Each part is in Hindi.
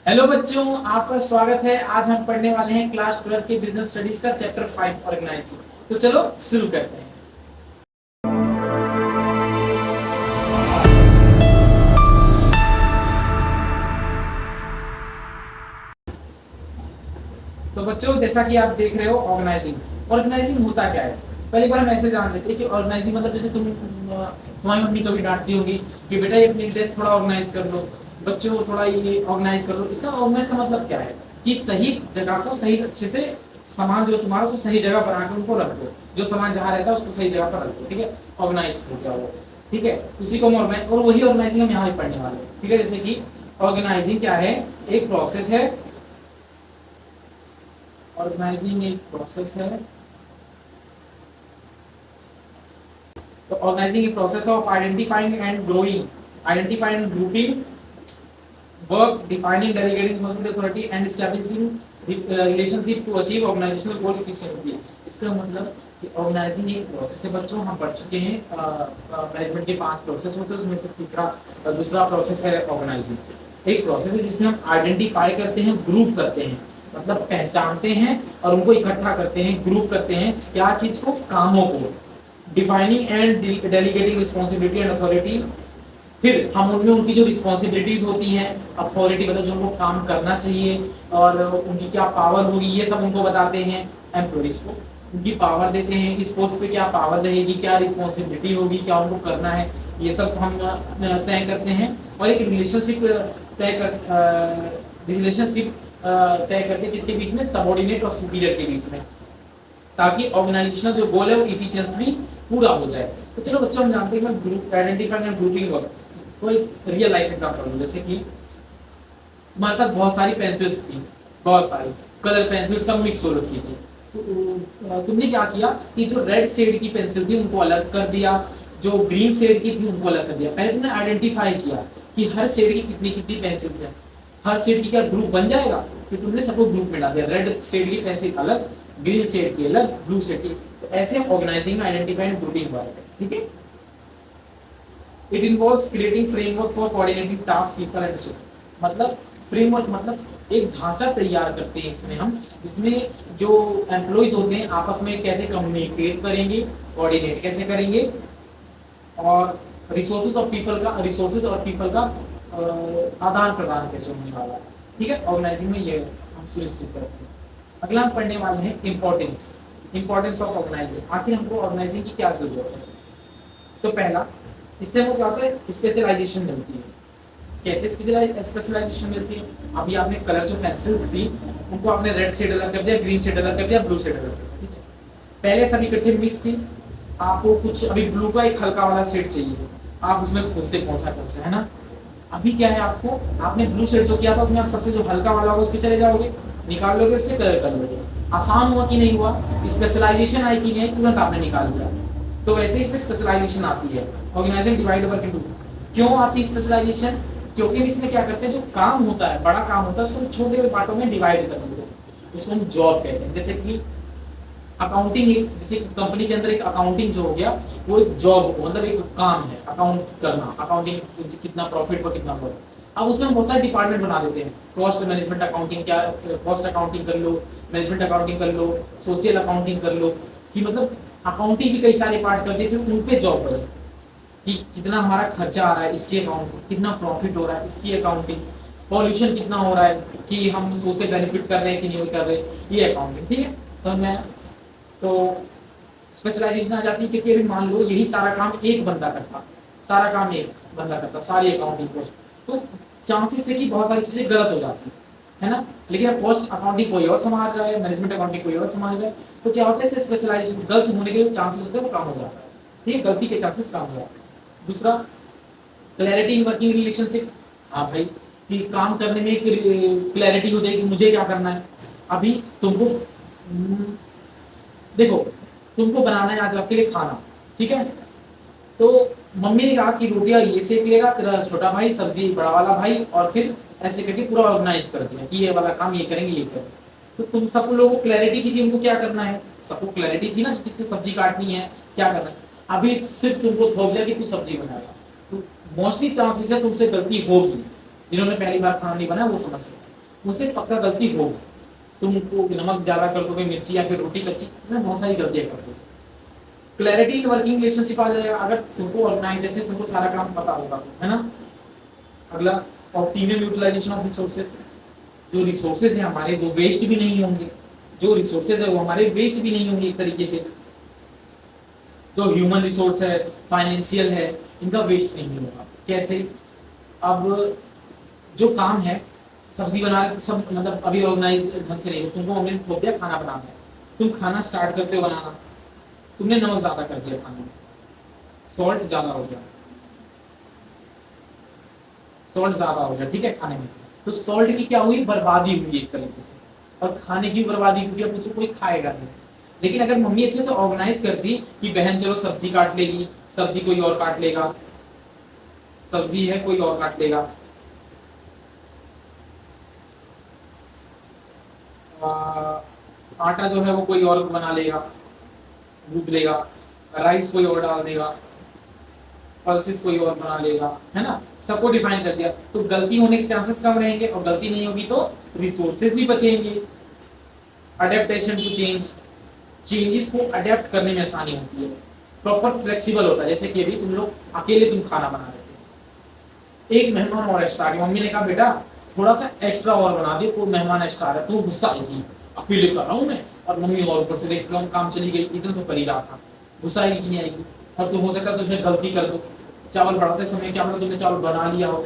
हेलो बच्चों, आपका स्वागत है। आज हम पढ़ने वाले हैं क्लास 12 के बिजनेस स्टडीज का चैप्टर 5 ऑर्गेनाइजिंग। तो चलो शुरू करते हैं। तो बच्चों, जैसा कि आप देख रहे हो, ऑर्गेनाइजिंग होता क्या है। पहली बार हम ऐसे जान लेते हैं कि ऑर्गेनाइजिंग मतलब जैसे तुम्हारी मम्मी कभी डांटती होगी कि बेटा ये अपनी ड्रेस थोड़ा ऑर्गेनाइज कर लो, बच्चों थोड़ा ये ऑर्गेनाइज कर लो। इसका ऑर्गेनाइज का मतलब क्या है कि सही जगह को सही अच्छे से सामान जो तुम्हारा उसको सही जगह बना के उनको रख दो। जो सामान जहाँ रहता है उसको सही जगह पर रख दो। ठीक है, ऑर्गेनाइज हो गया वो। ठीक है, उसी को हम ऑर्गेनाइज, और वही ऑर्गेनाइजिंग हम यहाँ पे पढ़ने वाले हैं। ठीक है, जैसे कि ऑर्गेनाइजिंग क्या है, एक प्रोसेस है। ऑर्गेनाइजिंग एक प्रोसेस है। तो organising a process of identifying and grouping work, defining, delegating responsibility, authority and establishing relationship to achieve organizational goal efficiently। इसका मतलब कि ऑर्गेनाइजिंग एक प्रोसेस है। बच्चों, हम पढ़ चुके हैं मैनेजमेंट के 5 प्रोसेस होते हैं, उसमें से दूसरा प्रोसेस है ऑर्गेनाइजिंग। एक प्रोसेस है जिसमें हम आइडेंटिफाई करते हैं, ग्रुप करते हैं, मतलब पहचानते हैं और उनको इकट्ठा करते हैं, ग्रुप करते हैं। क्या चीज को? कामों को। Defining and delegating responsibility and authority, फिर हम उनमें उनकी जो रिस्पॉन्सिबिलिटीज होती हैं, अथॉरिटी मतलब जो उनको काम करना चाहिए और उनकी क्या पावर होगी, ये सब उनको बताते हैं। एम्प्लॉइज को उनकी पावर देते हैं, इस पोस्ट पे क्या पावर रहेगी, क्या रिस्पॉन्सिबिलिटी होगी, क्या उनको करना है, ये सब हम तय करते हैं। और एक रिलेशनशिप तय करके जिसके बीच में सबऑर्डिनेट और सुपीरियर के बीच में, ताकि ऑर्गेनाइजेशनल जो गोल है वो इफिशिएंटली पूरा हो जाए। तो चलो बच्चों, हम जानते हैं group identifying and grouping work. कोई रियल लाइफ एग्जांपल लूं, जैसे कि तुम्हारे पास बहुत सारी पेंसिल्स थी, बहुत सारी कलर पेंसिल सब मिक्स हो रखी थी। तो तुमने क्या किया कि जो रेड शेड की पेंसिल थी उनको अलग कर दिया, जो ग्रीन शेड की थी उनको अलग कर दिया। पहले तुमने आइडेंटिफाई किया कि हर शेड की कितनी कितनी पेंसिल्स हैं, हर शेड की क्या ग्रुप बन जाएगा। फिर तुमने सबको ग्रुप में डाल दिया, रेड शेड की पेंसिल अलग, ग्रीन शेड की अलग, ब्लू शेड की। तो ऐसे हम ऑर्गेनाइजिंग में आइडेंटिफाई एंड ग्रुपिंग वर्क है। ठीक है, it involves creating framework for coordinating task people and children. मतलब फ्रेमवर्क मतलब एक ढांचा तैयार करते हैं इसमें हम, जिसमें जो एम्प्लॉइज होते हैं आपस में कैसे कम्युनिकेट करेंगे, कोऑर्डिनेट कैसे करेंगे, और रिसोर्सेज और पीपल का आदान प्रदान कैसे होने वाला है। ठीक है, ऑर्गेनाइजिंग में ये हम सुनिश्चित करते हैं। अगला हम पढ़ने वाले हैं इंपॉर्टेंस ऑफ ऑर्गेनाइजिंग। आखिर हमको ऑर्गेनाइजिंग की क्या जरूरत है। तो पहला, इससे हमको क्या होता है, स्पेशलाइजेशन मिलती है। कैसे स्पेशलाइजेशन मिलती है? अभी आपने कलर जो पेंसिल थी उनको आपने रेड शेड अलग कर दिया, ग्रीन शेड अलग कर दिया, ब्लू शेड अलग कर दिया। ठीक है, पहले सभी इकट्ठे मिक्स थी, आपको कुछ अभी ब्लू का एक हल्का वाला शेड चाहिए, आप उसमें खोजते कौन सा है ना। अभी क्या है, आपको आपने ब्लू शेड जो किया था उसमें आप सबसे जो हल्का वाला होगा उस पर चले जाओगे, निकाल लोगे, उससे कलर कर लोगे। आसान हुआ कि नहीं हुआ? स्पेशलाइजेशन आई कि नहीं, तुरंत आपने निकाल लिया। तो वैसे इसमें स्पेशलाइजेशन आती है। Organising divide work into. क्यों आती है स्पेशलाइजेशन? क्योंकि इसमें क्या करते हैं, जो काम होता है, बड़ा काम होता है, उसको छोटे पार्टों में डिवाइड कर देते हैं, उसको हम जॉब कहते हैं। जैसे कि अकाउंटिंग, जैसे कंपनी के अंदर एक अकाउंटिंग जो हो गया वो एक जॉब, मतलब एक काम है अकाउंट करना, अकाउंटिंग कितना प्रॉफिट व कितना लॉस। अब उसमें हम बहुत सारे डिपार्टमेंट बना देते हैं, कॉस्ट मैनेजमेंट अकाउंटिंग, क्या कॉस्ट अकाउंटिंग कर लो, मैनेजमेंट अकाउंटिंग कर लो, सोशल अकाउंटिंग कर लो, कि मतलब अकाउंटिंग भी कई सारे पार्ट करते हैं। फिर उन पे जॉब करें कि कितना हमारा खर्चा आ रहा है इसकी अकाउंटिंग, कितना प्रॉफिट हो रहा है इसकी अकाउंटिंग, पॉल्यूशन कितना हो रहा है, कि हम सोशल बेनिफिट कर रहे हैं कि नहीं कर रहे, ये अकाउंटिंग। ठीक है, समझ में आया? तो स्पेशलाइजेशन आ जाती है, क्योंकि अभी मान लो यही सारा काम एक बंदा करता, सारी अकाउंटिंग को, तो चांसेस थे कि बहुत सारी चीजें गलत हो जाती है ना। लेकिन अब कॉस्ट अकाउंटिंग कोई और संभाल रहा है, मैनेजमेंट अकाउंटिंग कोई और संभाल रहा है, तो क्या होता है, स्पेशलाइजेशन गलत होने के चांसेस होते हैं वो कम हो जाता है। ठीक है, गलती के चांसेस कम हो जाते हैं। दूसरा, क्लैरिटी इन वर्किंग रिलेशनशिप। हाँ भाई, कि काम करने में एक क्लैरिटी हो जाएगी, मुझे क्या करना है। अभी तुमको देखो, तुमको बनाना है आज आपके लिए खाना, ठीक है, तो मम्मी ने कहा कि रोटियां ये सेक लेगा तेरा छोटा भाई, सब्जी बड़ा वाला भाई, और फिर ऐसे करके पूरा ऑर्गेनाइज कर दिया कि ये वाला काम ये करेंगे, ये करेंगे। तो तुम सब लोगों को क्लैरिटी की थी, उनको क्या करना है, सबको क्लैरिटी थी ना कि किसकी सब्जी काटनी है, क्या करना है। अभी सिर्फ तुमको थोप दिया कि तू सब्जी बनाएगा, तो मोस्टली चांसेस है तुमसे गलती होगी। जिन्होंने पहली बार खाना नहीं बनाया वो समझ सकते। मुझसे पक्का गलती होगी। तुमको नमक ज़्यादा कर दोगे, मिर्ची या फिर रोटी कच्ची, मैं बहुत सारी गलतियाँ कर दोगे। क्लैरिटी इन वर्किंग रिलेशनशिप आ जाएगा अगर तुमको ऑर्गेनाइज अच्छे से तुमको सारा काम पता होगा, है ना। अगला ऑप्टिमम यूटिलाइजेशन ऑफ रिसोर्सेज, जो रिसोर्सेज है हमारे वो वेस्ट भी नहीं होंगे, जो रिसोर्सेज है वो हमारे वेस्ट भी नहीं होंगे एक तरीके से। जो ह्यूमन रिसोर्स है, फाइनेंशियल है, इनका वेस्ट नहीं होगा। कैसे? अब जो काम है, सब्जी बना रहे तो सब मतलब अभी ऑर्गेनाइज ढंग से नहीं, तुमको मम्मी ने थोप दिया खाना बनाना है, तुम खाना स्टार्ट करते हो बनाना, तुमने नमक ज्यादा कर दिया खाने में, सॉल्ट ज्यादा हो गया, सॉल्ट ज्यादा हो गया, ठीक है खाने में, तो सॉल्ट की क्या हुई, बर्बादी हुई एक तरीके से, और खाने की बर्बादी हुई, अब उसको कोई खाएगा नहीं। लेकिन अगर मम्मी अच्छे से ऑर्गेनाइज करती कि बहन चलो सब्जी काट लेगी, सब्जी कोई और काट लेगा, सब्जी है कोई और काट लेगा, आटा जो है वो कोई और बना लेगा, गूंद लेगा, राइस कोई और डाल देगा, पल्सेस कोई और बना लेगा, है ना, सबको डिफाइन कर दिया, तो गलती होने के चांसेस कम रहेंगे, और गलती नहीं होगी तो रिसोर्सेज भी बचेंगे। अडेप्टेशन टू चेंज, चेंजेस को अडेप्ट करने में आसानी होती है, प्रॉपर फ्लेक्सिबल होता है। जैसे कि अभी तुम लोग अकेले तुम खाना बना रहे थे, एक मेहमान और एक्स्ट्रा आ गया, मम्मी ने कहा बेटा थोड़ा सा एक्स्ट्रा और बना दे, कोई मेहमान एक्स्ट्रा आ रहा है, तो गुस्सा आएगी, अकेले कर रहा हूँ मैं, और मम्मी और ऊपर से देख काम चली गई, इतना तो कर ही रहा था, गुस्सा आएगी कि नहीं आएगी। और तुम हो सकता है तो उसमें गलती कर दो, चावल बढ़ाते समय क्या पता तुमने चावल बना लिया हो,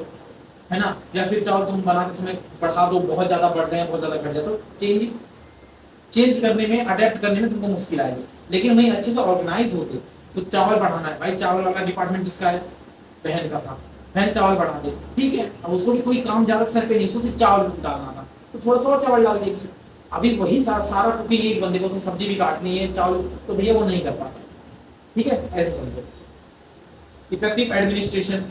है ना, या फिर चावल तुम बनाते समय बढ़ा दो, बहुत ज्यादा बढ़ जाए बहुत ज्यादा घट जाए, तो चेंजेस चेंज करने में, अडेप्ट करने में तुमको मुश्किल आएगी। लेकिन वही अच्छे से ऑर्गेनाइज होते तो चावल बढ़ाना है भाई, चावल वाला डिपार्टमेंट जिसका है, बहन का था, बहन चावल बढ़ा दे, ठीक है, अब उसको भी कोई काम ज्यादा सर पे नहीं, उसको सिर्फ चावल डालना था, तो थोड़ा सा और चावल डाल देगी। अभी वही सारा कुकिंग एक बंदे को, उसको सब्जी भी काटनी है, चावल, तो भैया वो नहीं कर पाता, ठीक है, ऐसे समझो। इफेक्टिव एडमिनिस्ट्रेशन,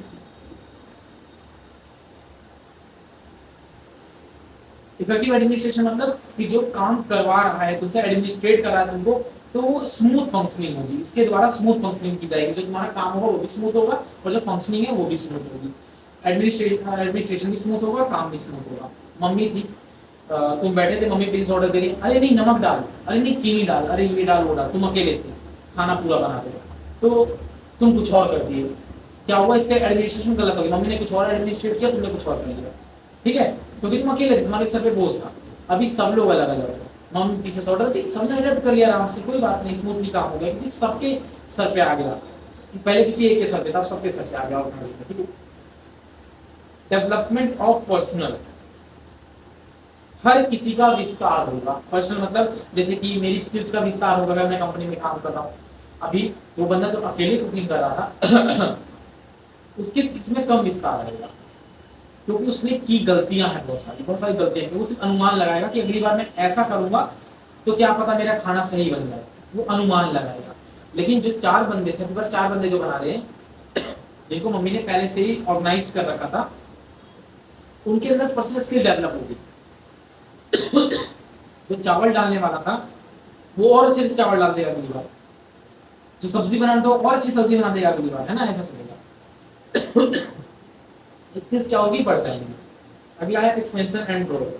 इफेक्टिव एडमिनिस्ट्रेशन मतलब कि जो काम करवा रहा है तुमसे, एडमिनिस्ट्रेट कर रहा है तुमको, तो वो स्मूथ फंक्शनिंग होगी, उसके द्वारा स्मूथ फंक्शनिंग की जाएगी, जो तुम्हारा काम होगा वो भी स्मूथ होगा, और जो फंक्शनिंग है वो भी स्मूथ होगी। एडमिनिस्ट्रेशन भी स्मूथ होगा, काम भी स्मूथ होगा। मम्मी थी, तुम बैठे थे, मम्मी पिज्जा ऑर्डर करी, अरे नहीं नमक डाल, अरे नहीं चीनी डाल, अरे ये डाल वो डाल, तुम अकेले थे, खाना पूरा बना दे, तो तुम कुछ और कर दिए, क्या हुआ, इससे एडमिनिस्ट्रेशन गलत हो गया, मम्मी ने कुछ और एडमिनिस्ट्रेट किया, तुमने कुछ और कर लिया, ठीक है, क्योंकि तुम अकेले थे, तुम्हारे सर पे बोझ था। अभी सब लोग अलग अलग है, मम्मी पीसेस ऑर्डर दी, सबने अडेप्ट कर लिया आराम से, कोई बात नहीं, स्मूथली काम हो गया, क्योंकि सबके सर पे आ गया, पहले किसी एक के सर पे था, अब सबके सर पे आ गया ऑर्गेनाइजेशन, ठीक है। डेवलपमेंट ऑफ पर्सनल, हर किसी का विस्तार होगा, पर्सनल मतलब जैसे कि मेरी स्किल्स का विस्तार होगा, अगर मैं कंपनी में काम कर रहा हूँ। अभी वो बंदा जो अकेले कुकिंग कर रहा था उसकी स्किल्स में कम विस्तार आएगा, क्योंकि उसने की गलतियां हैं, बहुत सारी गलतियां, वो सिर्फ अनुमान लगाएगा कि अगली बार मैं ऐसा करूंगा तो क्या पता मेरा खाना सही बन जाए, वो अनुमान लगाएगा। लेकिन जो 4 बंदे थे, 4 बंदे जो बना रहे हैं, जिनको मम्मी ने पहले से ही ऑर्गेनाइज कर रखा था, उनके अंदर पर्सनल स्किल डेवलप होगी। जो चावल डालने वाला था वो और अच्छे से चावल डाल देगा अगली बार, जो सब्जी बनाना था और अच्छी सब्जी बना देगा अगली बार, है ना, ऐसा चलेगा। स्किल्स क्या होगी, बढ़ जाएंगी। अगला है एक्सपेंशन एंड ग्रोथ,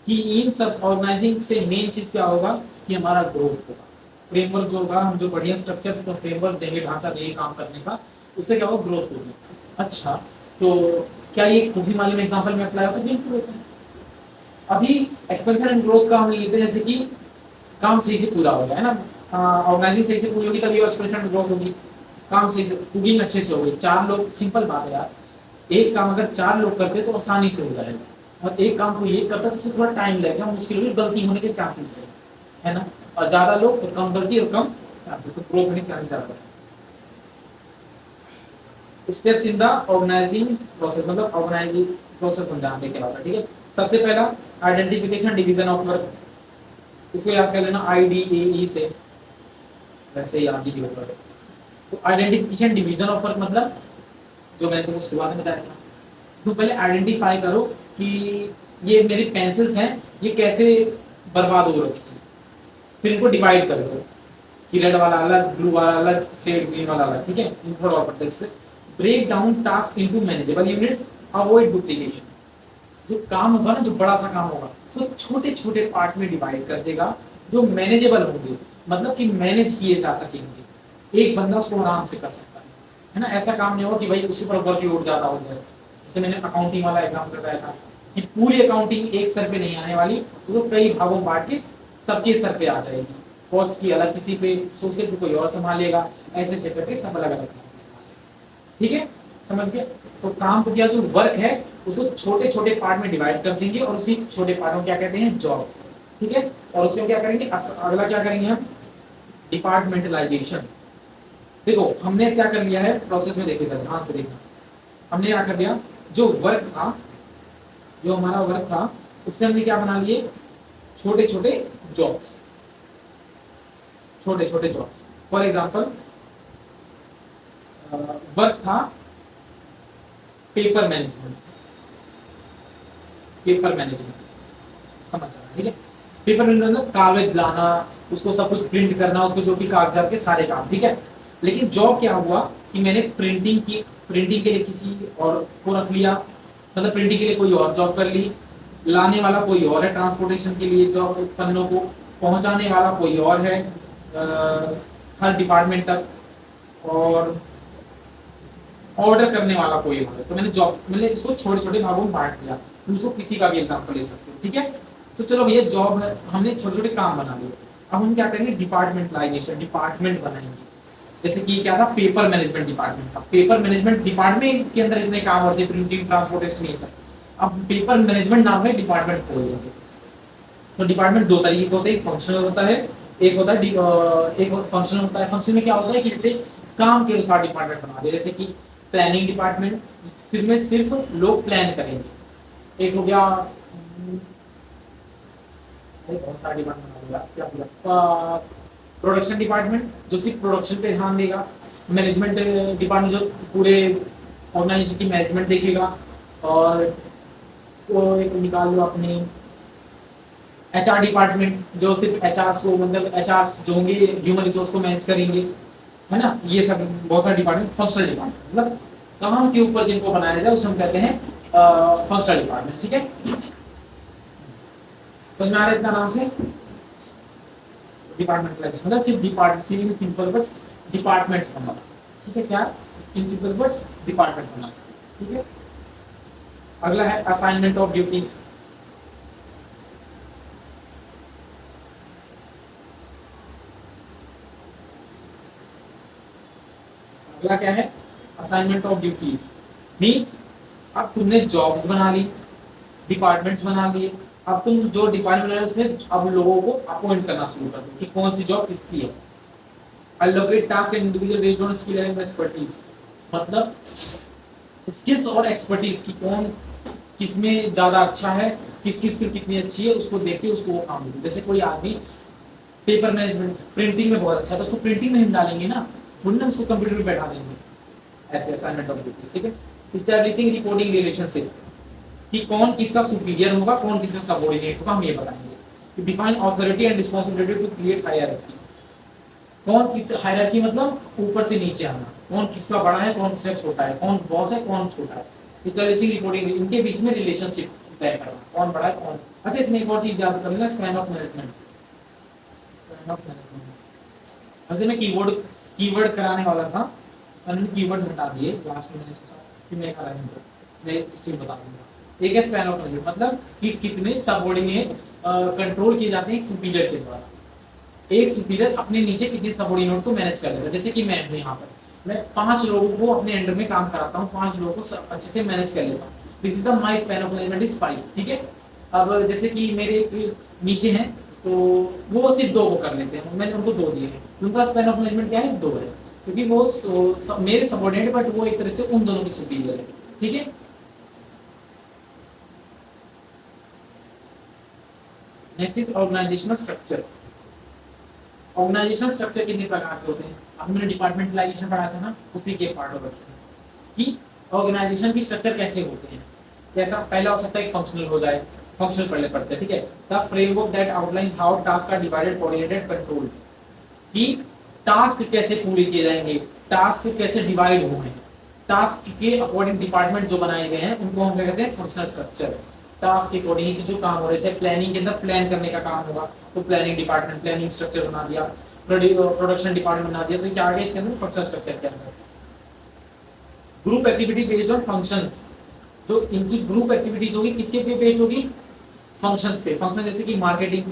कि इन सब ऑर्गेनाइजिंग से मेन चीज क्या होगा कि हमारा ग्रोथ होगा, फ्रेमवर्क जो होगा, हम जो बढ़िया स्ट्रक्चर तो फ्रेमवर्क देंगे, ढांचा देंगे काम करने का, उससे क्या होगा, ग्रोथ होगी। अच्छा, तो क्या ये कुकिंग वाले में एग्जांपल में अप्लाई होता है? बिल्कुल होता है। अभी एक्सपेंशन एंड ग्रोथ का हम लेते हैं, जैसे कि काम सही से पूरा हो गया, है ना, ऑर्गेनाइजिंग सही से पूरी होगी तभी एक्सपेंशन एंड ग्रोथ होगी, काम सही से, कुकिंग अच्छे से होगी, 4 लोग, सिंपल बात है यार, एक काम अगर 4 लोग करते तो आसानी से हो जाएगा, और एक काम को ये करता तो थोड़ा टाइम लगेगा, मुश्किल होगी, गलती होने के चांसेस है ना, और ज्यादा लोग तो कम गलती और कम चांसेस, तो ग्रोथ होने के चांसेस ज्यादा है। Steps in the organizing process, मतलब ऑर्गेनाइजिंग प्रोसेस समझाने के बाद, ठीक है। सबसे पहला आइडेंटिफिकेशन डिवीजन ऑफ वर्क, इसको याद कर लेना IDAE से, वैसे याद ही होगा। तो आइडेंटिफिकेशन डिवीजन ऑफ वर्क मतलब जो मैंने तुमको शुरुआत में बताया था, तो पहले आइडेंटिफाई करो कि ये मेरी पेंसिल्स हैं, ये कैसे बर्बाद हो रखी है, फिर इनको डिवाइड कर दो कि रेड वाला अलग, ब्लू वाला अलग, शेड ग्रीन वाला अलग, ठीक है, थोड़ा और पढ़ते हैं। Break down task into manageable units, avoid duplication, जो काम होगा ना, जो बड़ा सा काम होगा, उसको छोटे छोटे पार्ट में डिवाइड कर देगा जो मैनेजेबल होंगे, मतलब कि मैनेज किए जा सकेंगे, एक बंदा उसको आराम से कर सकता है ना। ऐसा काम नहीं होगा कि भाई उसके ऊपर वर्कलोड ज्यादा हो जाए। जैसे मैंने अकाउंटिंग वाला एग्जाम्पल बताया था कि पूरी अकाउंटिंग एक सर पे नहीं आने वाली, उसको कई भागों में बांट के सबके सर पे आ जाएगी। कॉस्ट की अलग किसी पे, सोर्सेज पे कोई और संभालेगा, ऐसे ऐसे करके सब अलग अलग। ठीक है, समझ गए। तो काम को क्या, जो वर्क है उसको छोटे छोटे पार्ट में डिवाइड कर देंगे और उसी छोटे पार्ट को क्या कहते हैं, जॉब्स। ठीक है, और उसमें क्या करेंगे, अगला क्या करेंगे हम, डिपार्टमेंटलाइजेशन। देखो हमने क्या कर लिया है प्रोसेस में, देखिएगा ध्यान से देखना। हमने क्या कर लिया, जो वर्क था, जो हमारा वर्क था उससे हमने क्या बना लिए, छोटे छोटे जॉब्स, छोटे छोटे जॉब्स। फॉर एग्जांपल वर्क था पेपर मैनेजमेंट, पेपर मैनेजमेंट, समझ रहा है, ठीक है। पेपर मैनेजमेंट मतलब कागज लाना, उसको सब कुछ प्रिंट करना, उसको जो भी कागजात के सारे काम, ठीक है। लेकिन जॉब क्या हुआ कि मैंने प्रिंटिंग की, प्रिंटिंग के लिए किसी और को रख लिया, मतलब प्रिंटिंग के लिए कोई और जॉब कर ली, लाने वाला कोई और है, ट्रांसपोर्टेशन के लिए जॉब, पन्नों को पहुंचाने वाला कोई और है हर डिपार्टमेंट तक, और ऑर्डर करने वाला कोई और है। तो मैंने जॉब, मैंने इसको छोटे छोटे भागों में बांट दिया। तुम इसको किसी का भी एग्जांपल ले सकते हो, ठीक है। तो चलो भैया जॉब है, हमने छोटे छोटे काम बना लिए। अब हम क्या करेंगे, डिपार्टमेंटलाइजेशन, डिपार्टमेंट बनाएंगे। जैसे कि क्या था, पेपर मैनेजमेंट डिपार्टमेंट था। पेपर मैनेजमेंट डिपार्टमेंट के अंदर इतने काम होते हैं, प्रिंटिंग, ट्रांसपोर्टेशन, ये सब। अब पेपर मैनेजमेंट नाम है, डिपार्टमेंट खोल देंगे। तो डिपार्टमेंट दो तरीके के होते हैं, एक फंक्शनल होता है, एक होता है एक फंक्शनल होता है। फंक्शन में क्या होता है कि जैसे काम के अनुसार डिपार्टमेंट बना दे, जैसे कि प्लानिंग डिपार्टमेंट, सिर्फ में सिर्फ लोग प्लान करेंगे। एक हो गया, बहुत सारा डिपार्टमेंट हो गया, क्या बोला, प्रोडक्शन डिपार्टमेंट जो सिर्फ प्रोडक्शन पे ध्यान देगा। मैनेजमेंट डिपार्टमेंट जो पूरे ऑर्गेनाइजेशन की मैनेजमेंट देखेगा। और तो एक निकाल लो अपनी एचआर डिपार्टमेंट, जो सिर्फ एचआर को, मतलब एचआर जो होंगे ह्यूमन रिसोर्स को मैनेज करेंगे, है ना। ये सब बहुत सारे डिपार्टमेंट, फंक्शनल डिपार्टमेंट, मतलब काम के ऊपर जिनको बनाया जाए उसे हम कहते हैं फंक्शनल डिपार्टमेंट, ठीक है। समझ में आ रहा है इतना नाम से, डिपार्टमेंटलाइजेशन मतलब सिर्फ डिपार्टमेंट, सिर्फ सिंपल बस डिपार्टमेंट्स बनाना, ठीक है। क्या, इन सिंपल बस डिपार्टमेंट बनाना, ठीक है। अगला है असाइनमेंट ऑफ ड्यूटीज। अगला क्या है, असाइनमेंट ऑफ ड्यूटीज। मींस अब तुमने जॉब्स बना ली, डिपार्टमेंट्स बना लिए, अब तुम जो डिपार्टमेंट है उसमें अब लोगों को अपॉइंट करना शुरू कर दो कि कौन सी जॉब किसकी है। allocate task and individual based on skill and expertise, मतलब स्किल्स और एक्सपर्टीज की कौन किसमें ज्यादा अच्छा है, किसकी स्किल कितनी अच्छी है, उसको देख के उसको वो काम दो। जैसे कोई आदमी पेपर मैनेजमेंट, प्रिंटिंग में बहुत अच्छा है तो उसको प्रिंटिंग में हम डालेंगे ना, थोड़ी ना उसको कंप्यूटर पे बैठा देंगे। ऐसे असाइनमेंट ऑफ ड्यूटीज, ठीक है। एस्टैब्लिशिंग रिपोर्टिंग रिलेशनशिप, कि कौन किसका सुपीरियर होगा, कौन किसका सबऑर्डिनेट होगा, हम ये बताएंगे। Define authority and responsibility to create hierarchy, कौन किस, हायरार्की मतलब ऊपर से नीचे आना, कौन किसका बड़ा है, कौन किसका छोटा है, कौन बॉस है, कौन छोटा है। एस्टैब्लिशिंग रिपोर्टिंग, इनके बीच में रिलेशनशिप तय करना, कौन बड़ा है कौन। अच्छा, इसमें एक और चीज याद कर लेना, span of management. Span of management, वैसे मैं कीवर्ड कराने वाला था, मैंने कीवर्ड्स हटा दिए लास्ट में, मैंने सोचा कि मैं कराऊंगा, मैं इसी में बता दूंगा। एक है स्पैन ऑफ मैनेजमेंट, मतलब कि कितने सबऑर्डिनेट कंट्रोल किए जाते हैं सुपीरियर के द्वारा। एक सुपीरियर अपने नीचे कितने सबऑर्डिनेट को मैनेज कर लेता है। जैसे कि मैं हूं यहाँ पर, मैं 5 लोगों को अपने अंडर में काम कराता हूँ, 5 लोगों को अच्छे से मैनेज कर लेता हूँ। This is the my span of management is 5, ठीक है। अब जैसे कि मेरे नीचे हैं तो वो सिर्फ 2 को कर लेते हैं, मैंने उनको 2 दिए हैं, उनका स्पैन ऑफ मैनेजमेंट क्या है, 2 है, क्योंकि वो मेरे सबऑर्डिनेट बट वो एक तरह से उन दोनों की सुपीरियर है, ठीक है। Next is organizational structure. Organizational structure कितने प्रकार के होते हैं, अब मैंने डिपार्टमेंटलाइजेशन पढ़ा था ना, उसी के पार्ट ऑफ कि ऑर्गेनाइजेशन की स्ट्रक्चर कैसे होते हैं। कैसा, पहला हो सकता है कि फंक्शनल हो जाए, फंक्शनल पढ़ने पड़ते हैं, ठीक है। The framework that outlines how task are divided, coordinated, controlled, कि टास्क कैसे पूरे किए जाएंगे, टास्क कैसे डिवाइड हुए हैं, टास्क के अकॉर्डिंग डिपार्टमेंट जो बनाए गए हैं उनको हम क्या कहते हैं, फंक्शनल स्ट्रक्चर। टास्क के अकॉर्डिंग कि जो काम हो रहा है, जैसे प्लानिंग के अंदर प्लान करने का काम होगा तो प्लानिंग डिपार्टमेंट प्लानिंग स्ट्रक्चर बना दिया, प्रोडक्शन डिपार्टमेंट बना दिया, तो क्या आ गया इसके अंदर फंक्शनल स्ट्रक्चर के अंदर। Group activity based on functions, जो इनकी ग्रुप एक्टिविटीज होगी किसके पे बेस्ड होगी, फंक्शंस पे। फंक्शन जैसे कि marketing,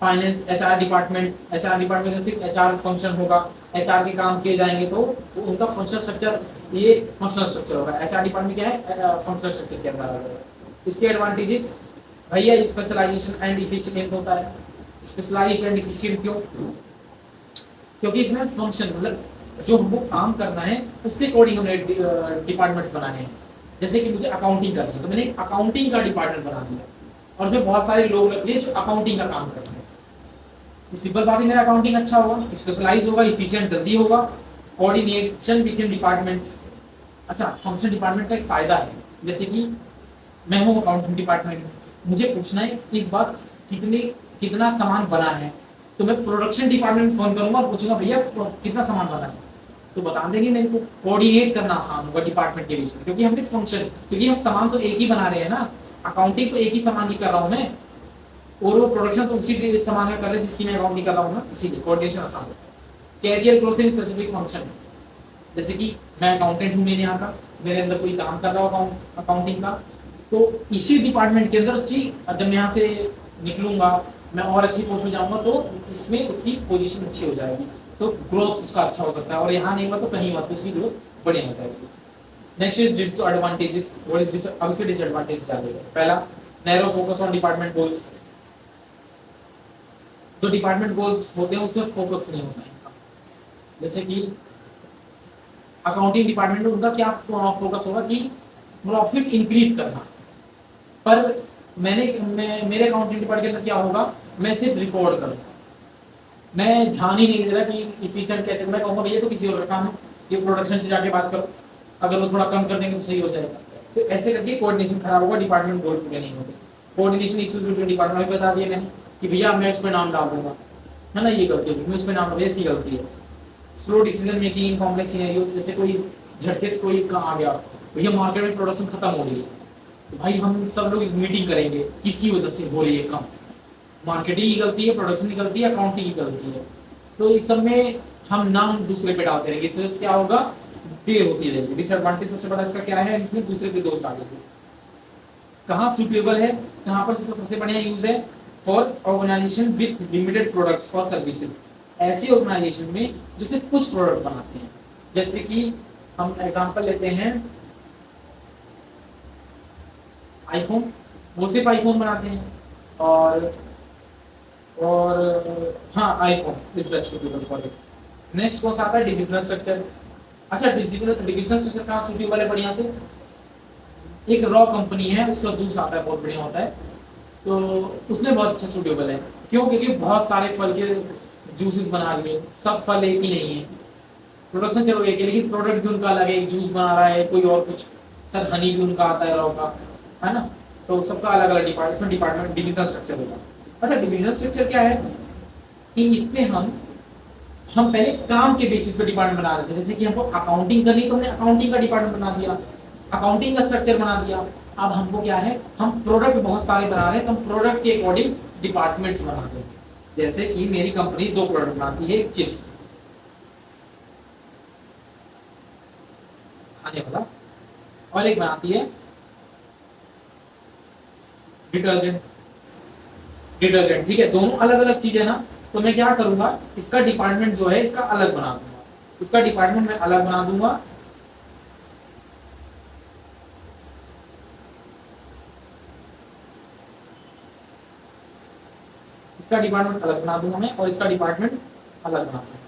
finance, HR department, HR department जैसे एचआर फंक्शन होगा, एचआर के काम किए जाएंगे तो उनका फंक्शनल स्ट्रक्चर, ये फंक्शनल स्ट्रक्चर होगा। एचआर डिपार्टमेंट क्या है, फंक्शनल स्ट्रक्चर के अंदर आ जाएगा। इसके एडवांटेजेस भैया, स्पेशलाइजेशन एंड इफिशिएंट होता है। स्पेशलाइज्ड एंड इफिशिएंट क्यों, क्योंकि इसमें फंक्शन मतलब जो हमको काम करना है उसके अकॉर्डिंग हमने डिपार्टमेंट्स बनाए हैं। जैसे कि मुझे अकाउंटिंग करनी है तो मैंने अकाउंटिंग का डिपार्टमेंट बना दिया और उसमें बहुत सारे लोग रख लिए जो अकाउंटिंग का काम करते हैं। तो सिंपल बात है, मेरा अकाउंटिंग अच्छा होगा, स्पेशलाइज होगा, इफिशिएंट जल्दी होगा, कोऑर्डिनेशन विद इन डिपार्टमेंट्स। अच्छा, फंक्शन डिपार्टमेंट का एक फायदा है, जैसे कि मैं हूँ अकाउंटिंग डिपार्टमेंट में, मुझे पूछना है इस बार कितना सामान बना है, तो मैं प्रोडक्शन डिपार्टमेंट में फोन करूंगा और पूछूंगा भैया कितना सामान बना है, तो बता देंगे। मेरे को कोऑर्डिनेट करना आसान होगा डिपार्टमेंट के बीच में, क्योंकि हमने फंक्शन, क्योंकि हम सामान तो एक ही बना रहे हैं ना, अकाउंटिंग तो एक ही सामान की कर रहा हूँ मैं, और वो प्रोडक्शन तो उसी सामान में कर रहे हैं जिसकी मैं अकाउंटिंग कर रहा हूँ ना, इसीलिए कोऑर्डिनेशन आसान होगा। Career growth in specific function, जैसे कि मैं अकाउंटेंट हूँ, मेरे यहाँ का मेरे अंदर कोई काम कर रहा हो अकाउंटिंग का, तो इसी डिपार्टमेंट के अंदर उसकी, जब मैं यहाँ से निकलूंगा मैं और अच्छी पोस्ट में जाऊंगा तो इसमें उसकी पोजीशन अच्छी हो जाएगी, तो ग्रोथ उसका अच्छा हो सकता है, और यहाँ नहीं हुआ तो कहीं हुआ तो उसकी ग्रोथ बढ़िया हो जाएगी। Next is disadvantages, what is this, अब इसके डिसएडवांटेज जानेंगे। पहला, narrow focus on department goals, जो डिपार्टमेंट गोल्स होते हैं उसमें फोकस नहीं होता है इनका। जैसे कि अकाउंटिंग डिपार्टमेंट में उनका क्या फोकस होगा कि प्रॉफिट इंक्रीज करना, पर मेरे अकाउंटिंग डिपार्टमेंट के अंदर क्या होगा, मैं सिर्फ रिकॉर्ड करूंगा, मैं ध्यान ही नहीं दे रहा कि इफिशिएंट कैसे। मैं कहूँगा भैया तो किसी और का काम है, ये प्रोडक्शन से जाके बात करो, अगर वो थोड़ा कम कर देंगे तो सही हो जाएगा। तो ऐसे करके कोऑर्डिनेशन खराब होगा, डिपार्टमेंट गोल पूरे नहीं होंगे। कोऑर्डिनेशन इश्यूज बिटवीन डिपार्टमेंट में बता दिया मैंने कि भैया मैं उस पर नाम डाल दूंगा, है ना, ये गलती होगी, मैं उस पर नाम डाल, इसकी गलती है। Slow decision making in complex scenarios, जैसे कोई झटके से कोई आ गया, भैया मार्केट में प्रोडक्शन खत्म हो रही है, तो भाई हम सब लोग मीटिंग करेंगे, किसकी वजह से हो रही है कम, मार्केटिंग की गलती है, प्रोडक्शन की गलती है, अकाउंटिंग की गलती है, तो इस सब में हम नाम दूसरे पे डालते रहेंगे, इस वजह से क्या होगा, देर होती रहेगी। डिसएडवांटेज सबसे बड़ा इसका क्या है, इसमें दूसरे पे दोष डालेंगे। कहाँ सुटेबल है, कहाँ पर इसका सबसे बढ़िया यूज है, for organization with limited products और सर्विसेज, ऐसी ऑर्गेनाइजेशन में जो सिर्फ कुछ प्रोडक्ट बनाते हैं। जैसे कि हम एग्जांपल लेते हैं आईफोन, वो सिर्फ आईफोन बनाते हैं, और हाँ iPhone is best suitable for it. Next कौन सा आता है, डिविजनल स्ट्रक्चर। अच्छा, डिविजनल स्ट्रक्चर कहाँ सुटेबल है बढ़िया से, एक रॉ कंपनी है, उसका जूस आता है बहुत बढ़िया होता है, तो उसमें बहुत अच्छा सुटेबल है। क्यों, क्योंकि बहुत सारे फल के जूसेस बना लिए, सब फल एक ही नहीं है, प्रोडक्शन चलो एक है लेकिन प्रोडक्ट भी उनका अलग है, जूस बना रहा है कोई और कुछ, सर हनी भी उनका आता है रॉ का, है ना, तो सबका अलग अलग डिपार्टमेंट, इसमें डिपार्टमेंट डिविजनल स्ट्रक्चर होगा। अच्छा, डिविजनल स्ट्रक्चर क्या है कि इसमें हम पहले काम के बेसिस पे डिपार्टमेंट बना रहे थे, जैसे कि हमको अकाउंटिंग करनी तो हमने अकाउंटिंग का डिपार्टमेंट बना दिया, अकाउंटिंग का स्ट्रक्चर बना दिया। अब हमको क्या है, हम प्रोडक्ट बहुत सारे बना रहे हैं तो हम प्रोडक्ट के अकॉर्डिंग डिपार्टमेंट्स बनाते हैं। जैसे कि मेरी कंपनी 2 प्रोडक्ट बनाती है, चिप्स खाने वाला, और एक बनाती है डिटर्जेंट, ठीक है, दोनों अलग अलग चीजें ना, तो मैं क्या करूंगा, इसका डिपार्टमेंट जो है इसका अलग बना दूंगा, इसका डिपार्टमेंट मैं अलग बना दूंगा, इसका डिपार्टमेंट अलग बना दूंगा मैं, और इसका डिपार्टमेंट अलग बना दूंगा,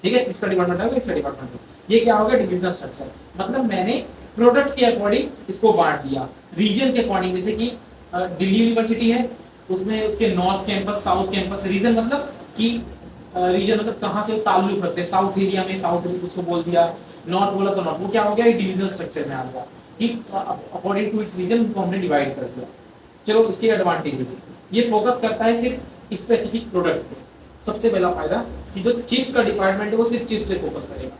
ठीक है, इसका डिपार्टमेंट अलग, इसका डिपार्टमेंट अलग। ये क्या होगा, डिविजनल स्ट्रक्चर, मतलब मैंने प्रोडक्ट के अकॉर्डिंग इसको बांट दिया, रीजन के अकॉर्डिंग। जैसे कि दिल्ली यूनिवर्सिटी है, उसमें उसके north campus, south campus, region मतलब कि रीजन मतलब कहाँ से ताल्लुक रखते हैं, साउथ एरिया में साउथ उसको बोल दिया, नॉर्थ बोला तो नॉर्थ, वो क्या हो गया, डिविजनल स्ट्रक्चर में आ गया कि अकॉर्डिंग टू इट्स रीजन उनको हमने डिवाइड कर दिया। चलो, इसके एडवांटेजेस, ये फोकस करता है सिर्फ स्पेसिफिक प्रोडक्ट पे। सबसे पहला फायदा कि जो चिप्स का डिपार्टमेंट है वो सिर्फ चिप्स पे फोकस करेगा,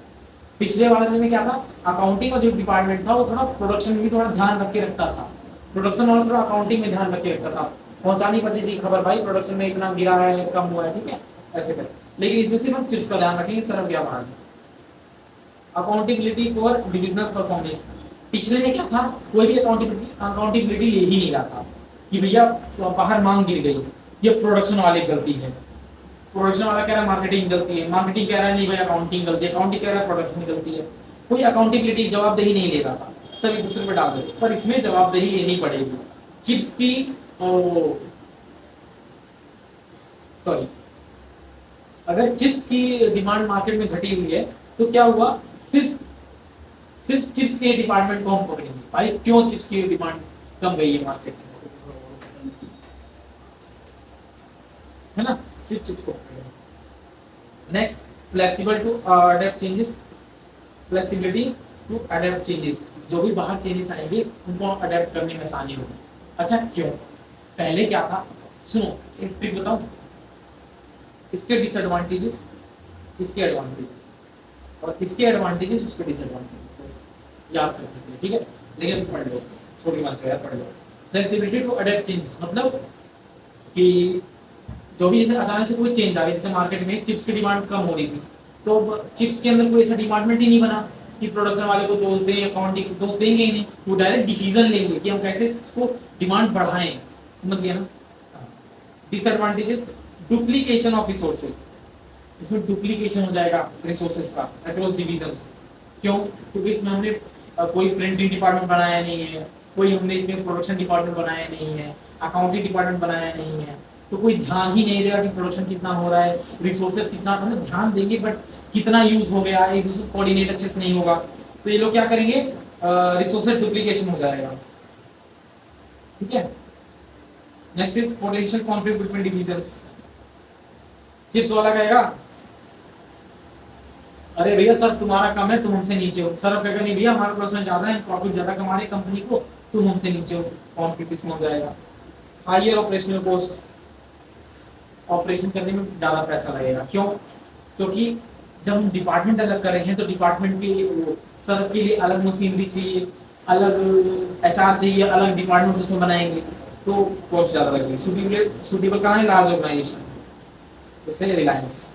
पिछले वाले में क्या था, अकाउंटिंग का जो डिपार्टमेंट था वो थोड़ा प्रोडक्शन में भी थोड़ा ध्यान रख के रखता था, प्रोडक्शन वाला थोड़ा अकाउंटिंग में ध्यान रख के रखता था, पहुंचानी पड़ती थी खबर भाई प्रोडक्शन में इतना गिरा है कम हुआ है, ठीक है ऐसे कर। लेकिन इसमें सिर्फ हम चिप्स का ध्यान रखेंगे, इस तरफ क्या मारना, अकाउंटेबिलिटी फॉर डिविजनल परफॉर्मेंस। पिछले में क्या था, कोई भी अकाउंटेबिलिटी ले ही नहीं रहा था कि भैया बाहर मांग गिर गई, ये प्रोडक्शन वाले की गलती है, प्रोडक्शन वाला कह रहा है मार्केटिंग गलती है, मार्केटिंग कह रहा है नहीं भाई अकाउंटिंग गलती है, अकाउंटिंग कह रहा है प्रोडक्शन की गलती है। कोई अकाउंटेबिलिटी जवाबदेही नहीं ले रहा था, सभी दूसरे पे डाल देते, पर इसमें जवाबदेही लेनी पड़ेगी। चिप्स की सॉरी, अगर चिप्स की डिमांड मार्केट में घटी हुई है तो क्या हुआ, सिर्फ सिर्फ चिप्स के डिपार्टमेंट को हम पकड़ेंगे भाई, क्यों चिप्स की डिमांड कम गई है मार्केट में, है ना, सिर्फ चिप्स को पकड़ेंगे। Next, flexible to adapt changes, flexibility to adapt changes, जो भी बाहर चेंजेस आएंगे उनको अडेप्ट करने में आसानी होगी। अच्छा क्यों, पहले क्या था, सुनो एक ट्रिक बताऊं, इसके डिसएडवांटेजेस, इसके एडवांटेजेस, और इसके एडवांटेजेस उसके डिसएडवांटेजेस याद कर लीजिए, ठीक है। लेकिन अभी पढ़ लो, छोटी बात है यार, पढ़ लो। फ्लेक्सिबिलिटी टू अडेप्ट चेंजेस मतलब कि जो भी जैसे अचानक से कोई चेंज आ गई, जैसे मार्केट में चिप्स की डिमांड कम हो रही थी, तो चिप्स के अंदर कोई ऐसा डिपार्टमेंट ही नहीं बना कि प्रोडक्शन वाले को दोष दें, अकाउंटिंग दोष देंगे ही नहीं, वो डायरेक्ट डिसीजन लेंगे कि हम कैसे इसको डिमांड बढ़ाएं, समझ गए ना। डिसएडवांटेजेस, डुप्लीकेशन ऑफ रिसोर्सेज, इसमें डुप्लीकेशन हो जाएगा रिसोर्सेज का अक्रॉस डिविजन्स। क्यों, क्योंकि इसमें हमने कोई प्रिंटिंग डिपार्टमेंट बनाया नहीं है, कोई हमने इसमें प्रोडक्शन डिपार्टमेंट बनाया नहीं है, अकाउंटिंग डिपार्टमेंट बनाया नहीं है, तो कोई ध्यान ही नहीं देगा कि प्रोडक्शन कितना हो रहा है, रिसोर्सेज कितना, मतलब ध्यान देंगे बट कितना यूज हो गया, एक दूसरे से कोऑर्डिनेट अच्छे से नहीं होगा, तो ये लोग क्या करेंगे, रिसोर्सेज डुप्लीकेशन हो जाएगा, ठीक है। Next is potential conflict between divisions. Chips वाला कहेगा अरे भैया सर्फ तुम्हारा कम है, तुम हमसे नीचे हो, सर्फ कहेगा नहीं भैया हमारा प्रोडक्शन ज्यादा है, प्रॉफिट ज्यादा कमा रहे कंपनी को, तुम हमसे नीचे हो, कॉन्फ्लिक्ट इसमें हो जाएगा। हायर ऑपरेशनल कॉस्ट, ऑपरेशन करने में ज्यादा पैसा लगेगा, क्यों, क्योंकि जब हम डिपार्टमेंट अलग कर रहे हैं तो डिपार्टमेंट के सर्फ के लिए अलग मशीनरी चाहिए, अलग एचआर चाहिए, अलग डिपार्टमेंट उसमें बनाएंगे, तो कॉस्ट ज्यादा लगेगी। सुटेबल कहाँ है, लार्ज ऑर्गेनाइजेशन जैसे रिलायंस।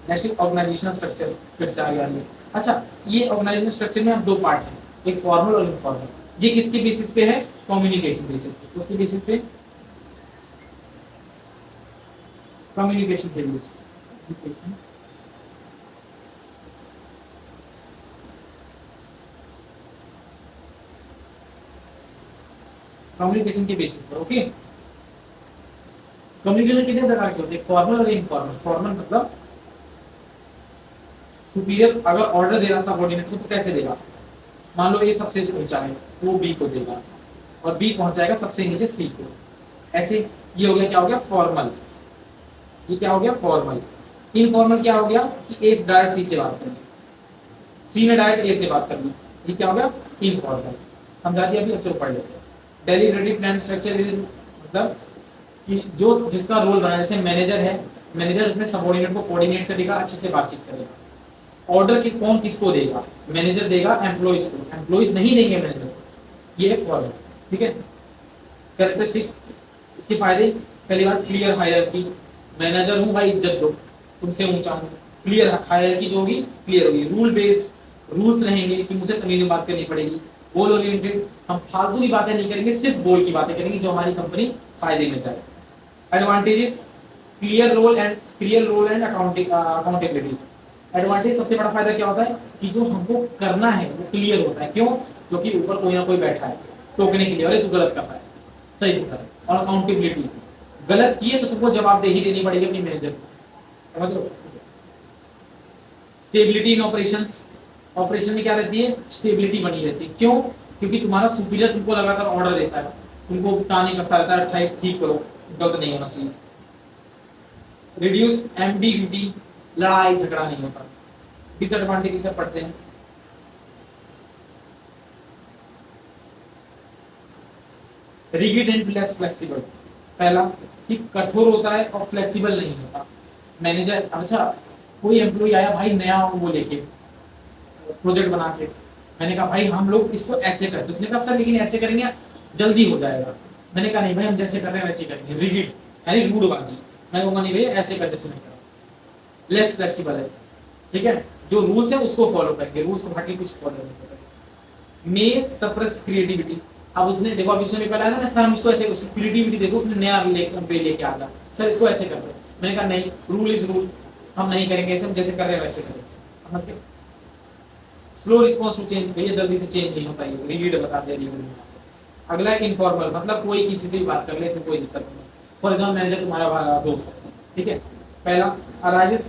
नेक्स्ट ऑर्गेनाइजेशनल स्ट्रक्चर, फिर से आ गया ये। अच्छा ये ऑर्गेनाइजेशनल स्ट्रक्चर में अब दो पार्ट हैं, एक फॉर्मल और इनफॉर्मल। ये किसके बेसिस पे है, कम्युनिकेशन बेसिस पे, उसके बेसिस पे कम्युनिकेशन के बेसिस पे, कम्युनिकेशन के बेसिस पर, ओके। कम्युनिकेशन कितने प्रकार के होते हैं, फॉर्मल और इनफॉर्मल। फॉर्मल मतलब सुपीरियर अगर ऑर्डर दे रहा सबऑर्डिनेट को तो कैसे देगा, मान लो ए सबसे ऊंचा है वो बी को देगा और बी पहुंचाएगा सबसे नीचे सी को, ऐसे। ये हो गया, क्या हो गया, फॉर्मल। ये क्या हो गया, फॉर्मल। इनफॉर्मल क्या हो गया कि ए डायरेक्ट सी से बात करनी, सी ने डायरेक्ट ए से बात करनी, ये क्या हो गया, इनफॉर्मल। समझा दिया अभी, अब चलो पढ़ लेते हैं। डेलिबरेटिव प्लान स्ट्रक्चर मतलब कि जो जिसका रोल बना, जैसे मैनेजर है, मैनेजर अपने सबऑर्डिनेट को कोऑर्डिनेट करेगा, अच्छे से बातचीत करेगा। ऑर्डर कौन किसको देगा, मैनेजर देगा एम्प्लॉइज को, एम्प्लॉइज नहीं देंगे मैनेजर को, ये फॉर्मल, ठीक है। कैरेक्टरिस्टिक्स, इसके फायदे, पहली बात क्लियर हायरार्की, मैनेजर हूं भाई इज्जत दो, तुमसे ऊंचा हूं, क्लियर हायरार्की जो होगी क्लियर होगी। रूल बेस्ड, रूल्स रहेंगे कि मुझे तमीज में बात करनी पड़ेगी। गोल ओरिएंटेड, हम फालतू की बातें नहीं करेंगे, सिर्फ गोल की बातें करेंगे जो हमारी कंपनी फायदे में जाए। Advantages, clear role and accountability. Advantage, सबसे बड़ा फायदा क्या होता है कि जो हमको करना है वो क्लियर होता है, क्यों, क्योंकि ऊपर कोई ना कोई बैठा है टोकने के लिए, अरे तू गलत कर रहा है, सही से कर। और अकाउंटेबिलिटी, गलत किए तो तुमको जवाबदेही देनी पड़ेगी अपनी मैनेजर को, समझ लो। स्टेबिलिटी इन ऑपरेशंस, ऑपरेशन में क्या रहती है, स्टेबिलिटी बनी रहती है, क्यों, क्योंकि तुम्हारा सुपीरियर तुमको लगातार ऑर्डर देता है, तुमको ताने कसता रहता है, ठीक करो, गलत नहीं होना चाहिए। रिड्यूस एम्बिग्यूटी, लड़ाई झगड़ा नहीं होता। डिसएडवांटेज सब पढ़ते हैं। रिगिड एंड लेस फ्लेक्सिबल, पहला कि कठोर होता है और फ्लेक्सिबल नहीं होता मैनेजर। अच्छा कोई एम्प्लॉय आया भाई नया वो लेके प्रोजेक्ट बना के, मैंने कहा भाई हम लोग इसको ऐसे करते, उसने कहा सर लेकिन ऐसे करेंगे जल्दी हो जाएगा। मैंने कहा नहीं भाई हम जैसे कर रहे हैं वैसे ही करेंगे, रिगिड यानी रूढ़ वाली। मैं कहूँगा नहीं भैया ऐसे कर जैसे मैं कर रहा हूँ, लेस फ्लेक्सिबल है, ठीक है। जो रूल्स है उसको फॉलो करेंगे, रूल्स को हट के कुछ फॉलो नहीं करेंगे। मे सप्रेस क्रिएटिविटी। अब उसने देखो अभी उसने पहले आया ना सर हम इसको ऐसे, उसकी क्रिएटिविटी देखो उसने नया वे लेके आ गया, सर इसको ऐसे कर दो। मैंने कहा नहीं, रूल इज रूल, हम नहीं करेंगे ऐसे, हम जैसे कर रहे हैं वैसे करेंगे, समझ गए। स्लो रिस्पॉन्स टू चेंज, भैया जल्दी से चेंज नहीं होता है, रिगिड बता दे रही हूँ। अगला इनफॉर्मल, मतलब कोई किसी से भी बात कर ले, इसमें कोई दिक्कत नहीं। फॉर एग्जाम्पल मैनेजर तुम्हारा दोस्त है, ठीक है। पहला arises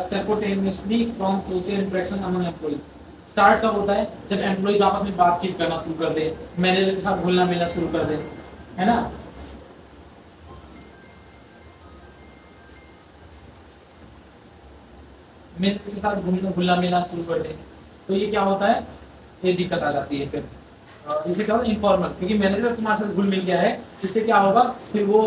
simultaneously from social interaction among employees. Start कब होता है, जब एम्प्लॉयज आपस में बातचीत करना शुरू कर दे, मैनेजर के साथ घुलना मिलना शुरू कर दे, है ना। मैनेजर के साथ घुलना मिलना शुरू कर दे, तो ये क्या होता है, ये दिक्कत आ जाती है फिर। इससे क्या होगा इनफॉर्मल, क्योंकि मैनेजर तुम्हारे साथ घुल मिल गया है, इससे क्या होगा फिर वो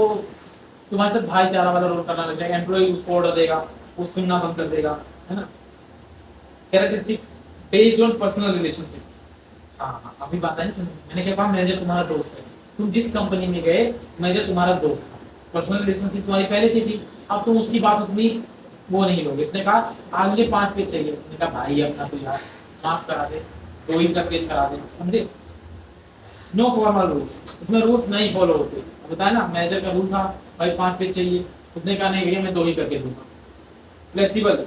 तुम्हारे साथ भाईचारा वाला रोल करना लग जाएगा, एम्प्लॉय उसको ऑर्डर देगा, वो सुनना बंद कर देगा, है ना। Characteristics based on personal relationship. हाँ अभी बात है ना समझ, मैंने क्या कहा मैनेजर तुम्हारा दोस्त है, तुम जिस कंपनी में गए मैनेजर तुम्हारा दोस्त था, पर्सनल रिलेशनशिप तुम्हारी पहले से थी, अब तुम उसकी बात उतनी वो नहीं लोगे। उसने कहा आज मुझे 5 पेज चाहिए, उसने कहा भाई अपना तो यार माफ करा दे, 2 ही का पेज करा दे, समझे। नो फॉर्मल रूल्स, इसमें रूल्स नहीं फॉलो होते। बताया ना मैनेजर का रूल था भाई 5 पेज चाहिए, उसने कहा नहीं भैया मैं 2 ही करके दूंगा। फ्लेक्सिबल,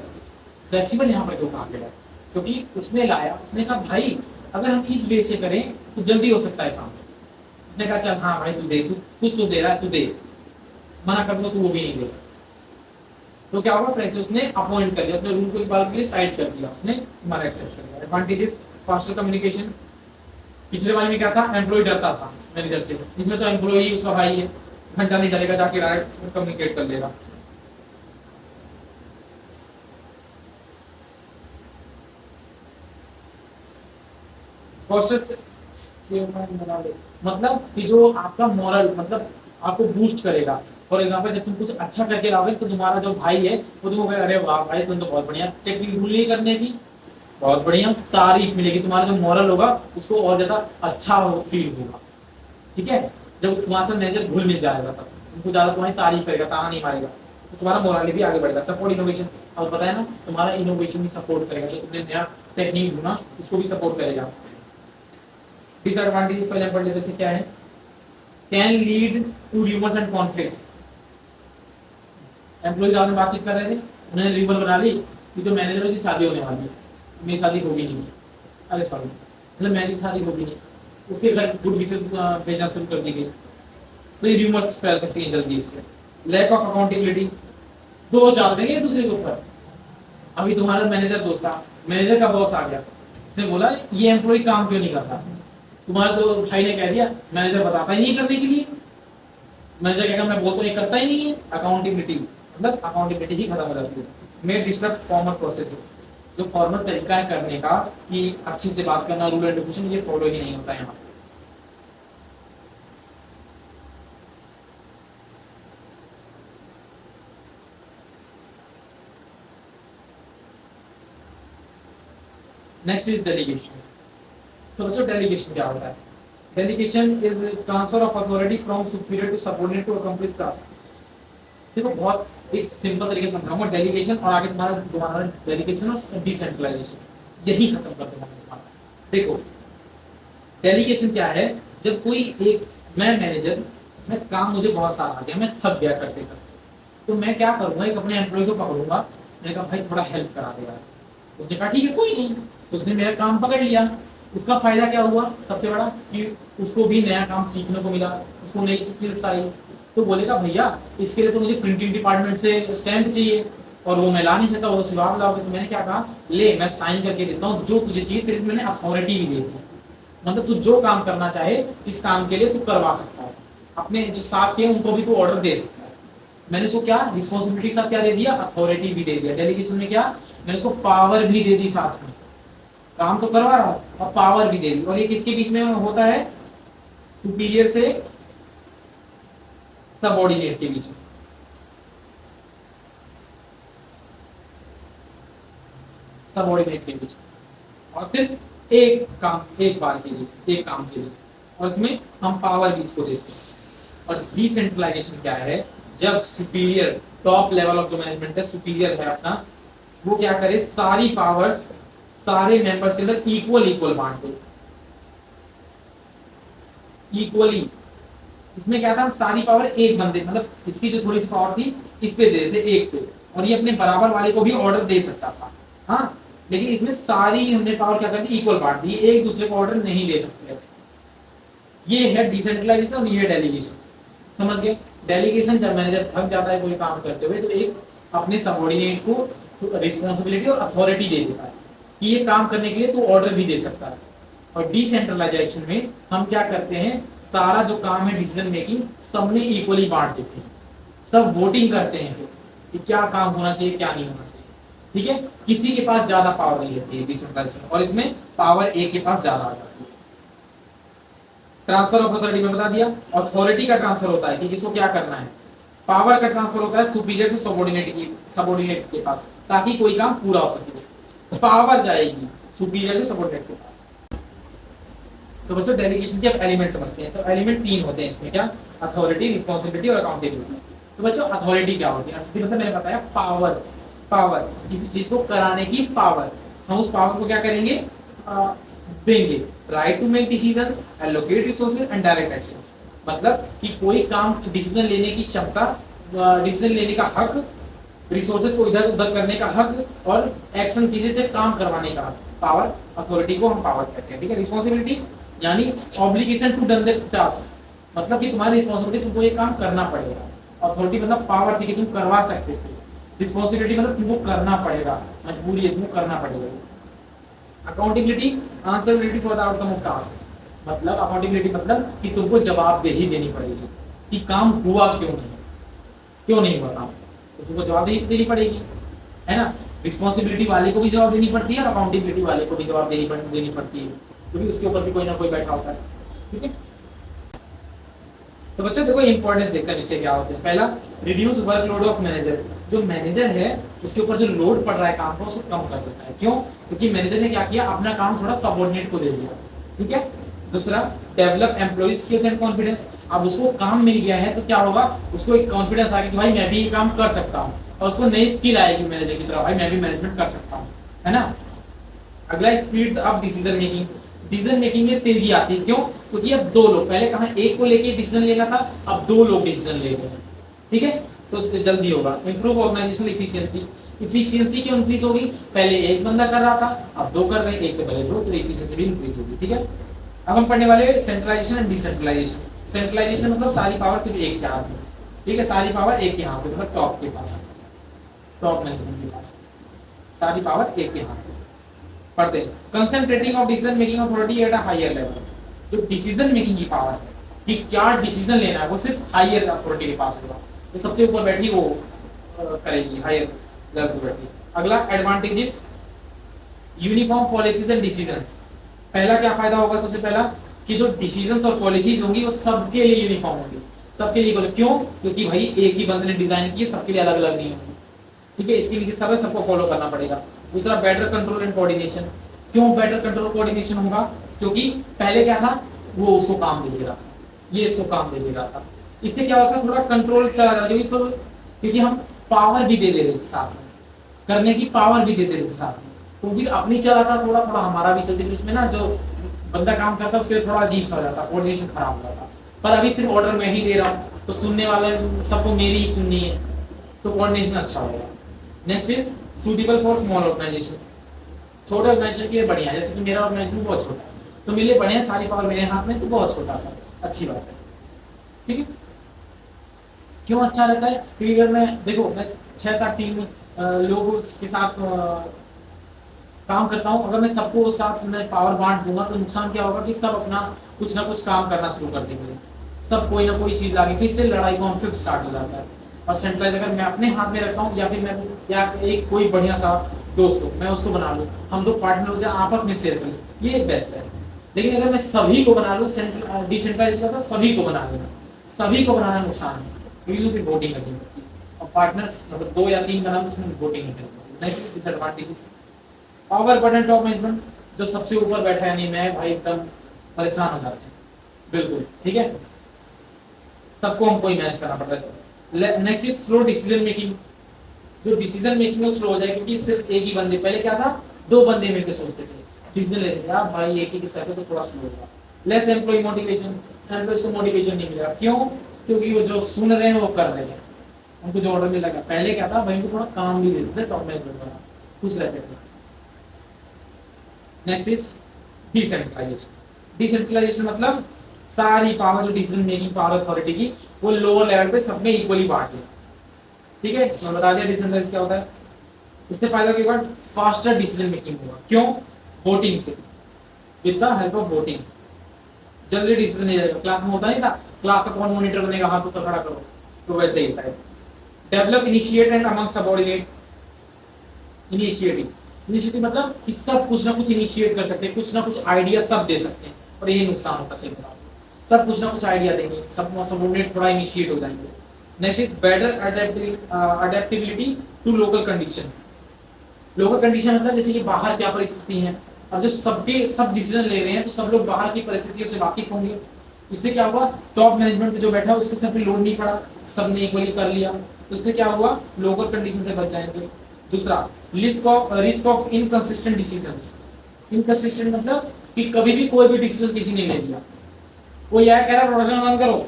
फ्लेक्सिबल यहाँ पर क्यों कहा गया, क्योंकि उसने लाया, उसने कहा भाई अगर हम इस वे से करें तो जल्दी हो सकता है काम। उसने कहा चल हाँ भाई तू दे, तू कुछ तो दे रहा है, तू दे, मना कर दो तो वो भी नहीं देगा, तो क्या होगा फ्लेक्सिबल, उसने अपॉइंट कर दिया, उसने रूल को एक बार के लिए साइड कर दिया, उसने हमारा एक्सेप्ट कर दिया। एडवांटेजेस फास्टर कम्युनिकेशन, पिछले वाले में क्या था एम्प्लॉय डरता था मैनेजर से, इसमें तो एम्प्लॉय उसका भाई है, घंटा नहीं डरेगा, जाके डायरेक्ट कम्युनिकेट कर लेगा। मतलब कि जो आपका मॉरल, मतलब आपको बूस्ट करेगा। फॉर एग्जांपल जब तुम कुछ अच्छा करके लाओगे तो तुम्हारा जो भाई है वो तुमको कहेगा अरे वाह भाई तुम तो बहुत बढ़िया, टेक्निक भूल नहीं करने की, बहुत बढ़िया, तारीफ मिलेगी, तुम्हारा जो मॉरल होगा उसको और ज्यादा अच्छा फील होगा, ठीक है। जब तुम्हारे साथ मैनेजर घुल मिल जाएगा तब तुमको ज्यादा तुम्हारी तारीफ करेगा, ताना नहीं मारेगा, तो तुम्हारा मोरल भी आगे बढ़ेगा। सपोर्ट इनोवेशन, अब पता है ना तुम्हारा इनोवेशन भी सपोर्ट करेगा, जो तुमने नया टेक्निक ढूंढा उसको भी सपोर्ट करेगा। डिसएडवांटेजेस पहले पढ़ लेते हैं क्या है, can lead to rumours and conflicts. Employees आपने बातचीत कर रहे थे, उन्होंने र्यूमर बना ली कि जो मैनेजर है उसकी शादी होने वाली है, मेरी शादी होगी नहीं, अरे सॉरी मतलब मैनेजर की शादी होगी नहीं, उसके घर गुड विशेस भेजना शुरू कर दी गई, तो ये र्यूमर्स फैल सकती हैं जल्दी इससे। लैक ऑफ अकाउंटेबिलिटी, दोष डाल देंगे एक दूसरे के ऊपर। अभी तुम्हारा मैनेजर दोस्त था, मैनेजर का बॉस आ गया, उसने बोला ये एम्प्लॉय काम क्यों नहीं करता, तुम्हारे तो भाई ने कह दिया मैनेजर बताता ही नहीं करने के लिए, मैनेजर कहेगा मैं बोलता ये करता ही नहीं है। अकाउंटेबिलिटी मतलब अकाउंटेबिलिटी ही खत्म हो जाती है। मे डिस्टर्ब फॉर्मल प्रोसेसेस, जो फॉर्मल तरीका है करने का कि अच्छे से बात करना, रूल एंड रेगुलेशन, ये फॉलो ही नहीं होता है यहाँ। Next is delegation. सो बच्चों डेलीगेशन क्या होता है, delegation is transfer of authority from superior to subordinate to accomplish task. देखो बहुत एक सिंपल तरीके से समझाऊंगा, डेलीगेशन और आगे तुम्हारा तुम्हारा डेलीगेशन और डिसेंट्रलाइजेशन, यही खत्म कर दूंगा तुम्हारा। देखो डेलीगेशन क्या है, जब कोई एक मैं मैनेजर, मैं काम मुझे बहुत सारा आ गया, मैं थक गया करते करते, तो मैं क्या करूंगा एक अपने एम्प्लॉय को पकड़ूंगा, मैंने कहा भाई थोड़ा हेल्प करा दे यार, उसने कहा ठीक है कोई नहीं, उसने मेरा काम पकड़ लिया। उसका फायदा क्या हुआ सबसे बड़ा कि उसको भी नया काम सीखने को मिला, उसको नई स्किल्स आई, तो बोलेगा भैया इसके लिए तो मुझे प्रिंटिंग डिपार्टमेंट से स्टैम्प चाहिए और वो मैं ला नहीं सकता, वो सिलवा लाओगे, तो मैंने क्या कहा ले मैं साइन करके देता हूँ जो तुझे चाहिए, तेरे मैंने अथॉरिटी भी दे दी, मतलब तू जो काम करना चाहे इस काम के लिए तू करवा सकता है, अपने जो साथ के उनको भी तू ऑर्डर दे सकता है। मैंने उसको क्या रिस्पॉन्सिबिलिटी साथ क्या दे दिया, अथॉरिटी भी दे दिया। डेलीगेशन में क्या मैंने उसको पावर भी दे दी, साथ में काम तो करवा रहा हूँ और पावर भी दे दी। और ये किसके बीच में होता है, सुपीरियर से सबऑर्डिनेट के बीच में। सबऑर्डिनेट के बीच और सिर्फ एक काम एक बार के लिए एक काम के लिए और इसमें हम पावर भी इसको देते हैं। और डिसेंट्रलाइजेशन क्या है, जब सुपीरियर टॉप लेवल ऑफ जो मैनेजमेंट है सुपीरियर है अपना, वो क्या करे सारी पावर्स सारे मेंबर्स के अंदर इक्वल बांट दे इक्वली। इसमें क्या था हम सारी पावर एक बंदे मतलब इसकी जो थोड़ी सी पावर थी इस पे दे देते एक पे और ये अपने बराबर वाले को भी ऑर्डर दे सकता था। हाँ लेकिन इसमें सारी हमने पावर क्या कर दी इक्वल बांट दी, एक दूसरे को ऑर्डर नहीं दे सकते। ये है डिसेंट्रलाइजेशन और ये डेलीगेशन। समझ गए? डेलीगेशन जब मैनेजर थक जाता है कोई काम करते हुए तो एक अपने सबऑर्डिनेट को रिस्पॉन्सिबिलिटी और अथॉरिटी दे देता है कि ये काम करने के लिए तू ऑर्डर भी दे सकता है। और डिसेंट्रलाइजेशन में हम क्या करते हैं सारा जो काम है डिसीजन मेकिंग सब में इक्वली बांट देते हैं, सब वोटिंग करते हैं फिर कि क्या काम होना चाहिए क्या नहीं होना चाहिए। ठीक है, किसी के पास ज्यादा पावर नहीं रहती है डिसेंट्रलाइजेशन और इसमें पावर एक के पास ज्यादा आ जाती है। ट्रांसफर ऑफ अथॉरिटी में बता दिया, अथॉरिटी का ट्रांसफर होता है कि किसको क्या करना है, पावर का ट्रांसफर होता है सुपीरियर से सबऑर्डिनेट के पास ताकि कोई काम पूरा हो सके। पावर जाएगी सुपीरियर से सबऑर्डिनेट के पास। तो बच्चों डेलीगेशन के अब एलिमेंट समझते हैं। तो एलिमेंट तीन होते हैं इसमें, क्या, अथॉरिटी, रिस्पांसिबिलिटी और अकाउंटेबिलिटी। तो बच्चों अथॉरिटी क्या होती है? अथॉरिटी मतलब मैंने बताया पावर, पावर किसी चीज को कराने की पावर। हम उस पावर को क्या करेंगे देंगे, right to make decision, allocate resources and direct actions. मतलब कि कोई काम डिसीजन लेने की क्षमता, डिसीजन लेने का हक, रिसोर्सेज को इधर उधर करने का हक और एक्शन किसी से काम करवाने का हक। पावर, अथॉरिटी को हम पावर कहते हैं। ठीक है, रिस्पांसिबिलिटी यानी obligation to done the task, मतलब कि तुम्हारी रिस्पांसिबिलिटी, तुमको ये काम करना पड़ेगा। अथॉरिटी मतलब पावर थी कि तुम करवा सकते थे, रिस्पांसिबिलिटी मतलब तुमको करना पड़ेगा, मजबूरी है तुमको करना पड़ेगा। Accountability, answerability for the outcome of task, मतलब अकाउंटेबिलिटी मतलब कि तुमको जवाबदेही देनी पड़ेगी कि काम हुआ क्यों नहीं हुआ काम, तो तुमको जवाबदेही देनी पड़ेगी, है ना। रिस्पांसिबिलिटी वाले को भी जवाब देनी पड़ती है और अकाउंटेबिलिटी वाले को भी जवाबदेही देनी पड़ती है, क्योंकि उसके ऊपर भी कोई ना कोई बैठा होता है। ठीक है, तो बच्चों देखो इंपॉर्टेंस देखते हैं इससे क्या होते हैं। पहला, रिड्यूस वर्कलोड ऑफ मैनेजर, जो मैनेजर है उसके ऊपर जो लोड पड़ रहा है काम का उसको कम कर देता है। क्यों? क्योंकि मैनेजर ने क्या किया, अपना काम थोड़ा सबऑर्डिनेट को दे दिया। ठीक है, दूसरा, develop employ skills and confidence, अब उसको काम मिल गया है तो क्या होगा, उसको एक कॉन्फिडेंस आ गया कि भाई मैं भी ये काम कर सकता हूँ, और उसको नई स्किल आएगी मैनेजर की तरह, भाई मैं भी मैनेजमेंट कर सकता हूँ, है ना। अगला, speeds up decision making, decision making में तेजी आती है। क्यों? क्योंकि अब दो लोग, पहले कहा एक को लेके डिसीजन लेना था, अब दो लोग डिसीजन ले रहे हैं। ठीक है, तो जल्दी होगा। इंप्रूव ऑर्गेनाइजेशनल इफिशियंसी, इफिशियंसी क्यों इंक्रीज होगी, पहले एक बंदा कर रहा था अब दो कर रहे हैं, एक से पहले दो, तो इफिशियंसी भी इंक्रीज होगी। ठीक है, अब हम पढ़ने वाले सेंट्रलाइजेशन एंड डिसेंट्रलाइजेशन। सेंट्रलाइजेशन मतलब सारी पावर सिर्फ एक के हाथ में। ठीक है, सारी पावर एक के हाथ में, मतलब टॉप के पास, टॉप मैनेजमेंट के पास सारी पावर एक के हाथ में। पढ़ते हैं, concentrating of decision making authority at a higher level, जो डिसीजन मेकिंग की पावर है कि क्या डिसीजन लेना है वो सिर्फ हायर अथॉरिटी के पास होगा, तो सबसे ऊपर बैठी वो करेगी, हायर लेवल पे बैठी। अगला, advantages, uniform policies and decisions. पहला क्या फायदा होगा, सबसे पहला कि जो डिसीजंस और पॉलिसीज होंगी वो सबके लिए यूनिफॉर्म होंगी, सबके लिए इक्वल। क्यों? क्योंकि भाई एक ही बंदे ने डिजाइन की है, सबके लिए अलग अलग नहीं होंगी। ठीक है, इसके नीचे सब है, सबको फॉलो करना पड़ेगा। दूसरा, बेटर कंट्रोल एंड कोऑर्डिनेशन। क्यों बेटर कंट्रोल कोऑर्डिनेशन होगा? क्योंकि पहले क्या था, वो उसको काम दे रहा था, ये इसको काम दे रहा था, इससे क्या होता, थोड़ा कंट्रोल चला जा रहा है, क्योंकि हम पावर भी दे रहे थे साथ में, करने की पावर भी दे रहे थे साथ में, तो फिर अपनी चला था, थोड़ा थोड़ा हमारा भी चलती थी उसमें ना, जो बंदा काम करता उसके लिए थोड़ा अजीब सा हो जाता, कोऑर्डिनेशन खराब हो जाता। पर अभी सिर्फ ऑर्डर मैं ही दे रहा हूँ तो सुनने वाले सबको मेरी ही सुननी है, तो कोऑर्डिनेशन अच्छा होगा। Next is suitable for small organization, छोटे ऑर्गेनाइजेशन के लिए बढ़िया है, जैसे कि मेरा ऑर्गेनाइजेशन बहुत छोटा है तो मेरे लिए बढ़िया, सारी पावर मेरे हाथ में, तो बहुत छोटा सा अच्छी बात है। ठीक है, क्यों अच्छा रहता है? क्योंकि अगर मैं देखो मैं 6-7 टीम लोगों के साथ काम करता हूँ, अगर मैं सबको साथ में पावर बांट दूंगा तो नुकसान क्या होगा कि सब अपना कुछ ना कुछ काम करना शुरू कर देंगे, सब कोई ना कोई चीज लागे, फिर से लड़ाई कॉन्फ्लिक्ट स्टार्ट हो जाता है। और सेंट्रलाइज अगर मैं अपने हाथ में रखता हूँ, या फिर मैं या एक कोई बढ़िया सा दोस्त हो, मैं उसको बना लूँ, हम दो पार्टनर हो जाए, आपस में शेयर करें, ये एक बेस्ट है। लेकिन अगर मैं सभी को बना लूँ, डिसेंट्रलाइज का सभी को बना लेना, सभी को बनाना नुकसान है, क्योंकि फिर वोटिंग करनी पड़ती है, और पार्टनर्स मतलब 2 या 3 बना तो उसमें वोटिंग नहीं करनी पड़ती, disadvantages. Power button top management, जो सबसे ऊपर बैठा है, नहीं मैं भाई एकदम परेशान हो जाते हैं, बिल्कुल ठीक है, सबको हमको ही मैनेज करना पड़ता है सब। Next is slow decision making, जो डिसीजन मेकिंग है स्लो हो जाए, क्योंकि सिर्फ एक ही बंदे, पहले क्या था, दो बंदे मिलकर सोचते थे, डिसीजन लेते थे, अब भाई एक ही के साथ तो थोड़ा स्लो होगा। लेस एम्प्लॉय मोटिवेशन, एम्प्लॉयज को मोटिवेशन नहीं मिलेगा, क्यों, क्योंकि वो जो सुन रहे हैं वो कर रहे हैं, उनको जो ऑर्डर मिलेगा। पहले क्या था भाई, उनको थोड़ा काम भी देते थे टॉप मैनेजमेंट वाला, खुश रहते थे। नेक्स्ट इज डिसेंट्रलाइजेशन, डिसेंट्रलाइजेशन मतलब सारी पावर, जो डिसीजन मेकिंग पावर अथॉरिटी की, वो लोअर लेवल पे सब में इक्वली बांट दिया, ठीक है, मैं बता दिया डिसेंट्रलाइज क्या होता है। इससे फायदा क्या होगा, फास्टर डिसीजन मेकिंग होगा, क्यों, वोटिंग से, with the help of voting जल्दी डिसीजन ले जाएगा। क्लास में होता नहीं था, क्लास का कौन मॉनिटर बनेगा, हाथ ऊपर खड़ा करो, तो वैसे ही होता है। Develop initiate and among subordinate, initiative मतलब कि सब कुछ ना कुछ इनिशिएट कर सकते हैं, कुछ ना कुछ आइडिया सब दे सकते हैं, और यही नुकसान होता है सही बताओ, सब कुछ ना कुछ आइडिया देंगे, सब सबऑर्डिनेट थोड़ा इनिशिएट हो जाएंगे। Next is better adaptability to local condition, local condition मतलब जैसे कि बाहर क्या परिस्थिति है, अब जब सबके सब डिसीजन ले रहे हैं तो सब लोग बाहर की परिस्थितियों से वाकिफ होंगे, इससे क्या हुआ, टॉप मैनेजमेंट पे जो बैठा उसके सर पे लोड नहीं पड़ा, सबने इक्वली कर लिया, तो इससे क्या हुआ, लोकल कंडीशन से बच जाएंगे। दूसरा, risk of inconsistent decisions, inconsistent मतलब कि कभी भी कोई भी डिसीजन किसी ने ले लिया, वो यह कह रहा प्रोडक्शन बंद करो,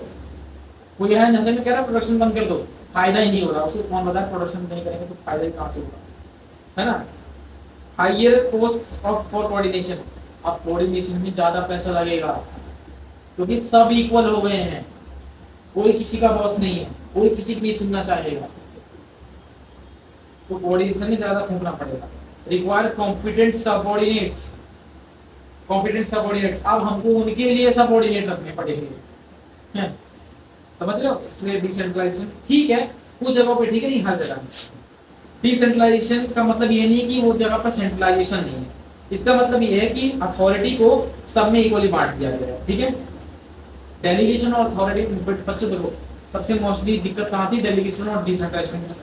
वो यह नशे में कह रहा प्रोडक्शन बंद कर दो, फायदा ही नहीं हो रहा, उसे कौन बता प्रोडक्शन नहीं करेंगे तो फायदा ही कहां से होगा, है ना। Higher cost of for coordination, अब कोऑर्डिनेशन में ज्यादा पैसा लगेगा, क्योंकि सब इक्वल हो गए हैं, कोई किसी का बॉस नहीं है, कोई किसी की नहीं सुनना चाहेगा, तो कोऑर्डिनेशन में ज्यादा फूंकना पड़ेगा। Require competent subordinates, competent subordinates, अब हमको उनके लिए सबऑर्डिनेट रखने पड़ेंगे, समझ रहे हो, इसलिए डिसेंट्रलाइजेशन ठीक है कुछ जगहों पे, ठीक है, नहीं हर जगह। डिसेंट्रलाइजेशन का मतलब ये नहीं कि वो जगह पर सेंट्रलाइजेशन नहीं है, इसका मतलब ये है कि अथॉरिटी को सब में इक्वली बांट दिया गया है, ठीक है। डेलीगेशन और अथॉरिटी, बच्चों देखो सबसे मोस्टली दिक्कत कहाँ थी, डेलीगेशन और डिसेंट्रलाइजेशन में,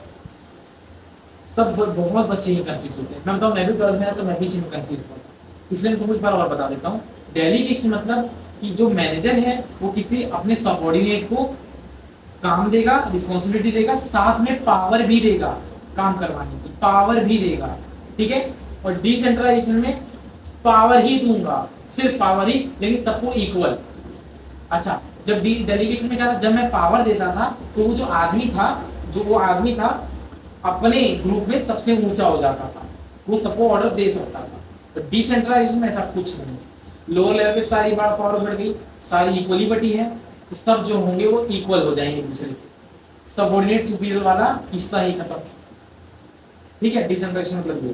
सब बहुत बच्चे ही कंफ्यूज होते हैं, मैं बताऊँ, मैं भी 12th में तो मैं भी इसी में कंफ्यूज हुआ, इसलिए मैं तुमको एक बार और बता देता हूँ। डेलीगेशन मतलब कि जो मैनेजर है वो किसी अपने सबऑर्डिनेट को काम देगा, रिस्पॉन्सिबिलिटी देगा, साथ में पावर भी देगा, काम करवाने की पावर भी देगा, ठीक है। और डिसेंट्रलाइजेशन में पावर ही दूंगा, सिर्फ पावर ही, लेकिन सबको इक्वल। अच्छा, जब डेलीगेशन में क्या था, जब मैं पावर देता था तो वो जो आदमी था अपने ग्रुप में सबसे ऊंचा हो जाता था, वो सबको ऑर्डर दे सकता था। तो डिसेंट्रलाइजेशन में ऐसा कुछ नहीं है, लोअर लेवल पे सारी बार पावर बढ़ गई, सारी इक्वली बटी है, तो सब जो होंगे वो इक्वल हो जाएंगे एक दूसरे के, सबऑर्डिनेट सुपीरियर वाला हिस्सा ही खत्म, ठीक है। डिसेंट्रलाइजेशन मतलब ये।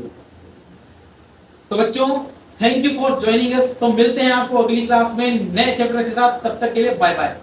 तो बच्चों thank you for joining us, तो मिलते हैं आपको अगली क्लास में नए चैप्टर के साथ, तब तक के लिए बाय बाय।